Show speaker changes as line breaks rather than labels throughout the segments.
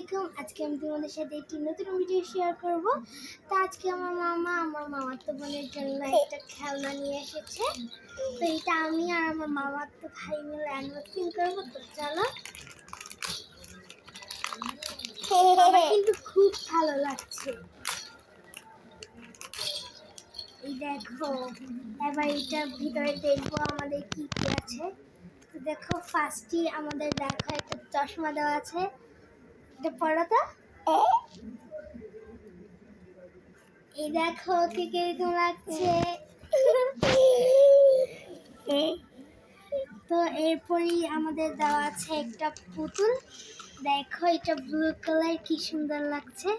আলাইকুম। আজকে আমি তোমাদের সাথে একটি নতুন ভিডিও শেয়ার করব। তো আজকে আমার মামাতো বোনের জন্য একটা খেলনা নিয়ে এসেছে। তো এটা আমি আর আমার মামাতো ভাই মিলে আনবক্সিং করবো। তো চলো। আমার কিন্তু খুব ভালো লাগছে। এই দেখো, এবার এটার ভিতরে দেখবো আমাদের কি কি আছে। তো দেখো, ফার্স্টই আমাদের দেখো একটা চশমা দেওয়া আছে। এটা পড়ো তো। এই দেখো কে কিরকম লাগছে। তো এরপরই আমাদের দেওয়া আছে একটা পুতুল। দেখো এটা ব্লু কালার, কি সুন্দর লাগছে।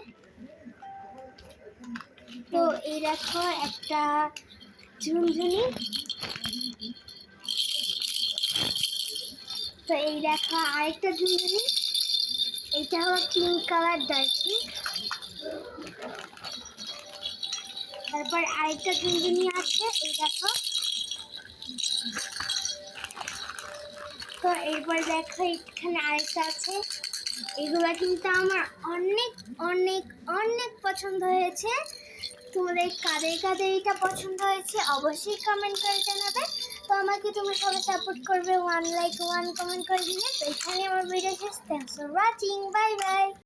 তো এই দেখো একটা ঝুনঝুনি। তো এই দেখো আরেকটা ঝুনঝুনি, এটা হলো পিঙ্ক কালার ডার্কি। তারপর আরেকটা ঝুনঝুনি আছে, এই দেখো। তো এরপর দেখো এখানে আরেকটা আছে। এগুলা কিন্তু আমার অনেক অনেক অনেক পছন্দ হয়েছে। তোমাদের কাদের কাদের এটা পছন্দ হয়েছে অবশ্যই কমেন্ট করে জানাবে। তো আমাকে তোমরা সবাই সাপোর্ট করবে, 1 লাইক 1 কমেন্ট করে দিলে। তো এখানে আমার ভিডিও শেষ। Thanks for watching, bye bye.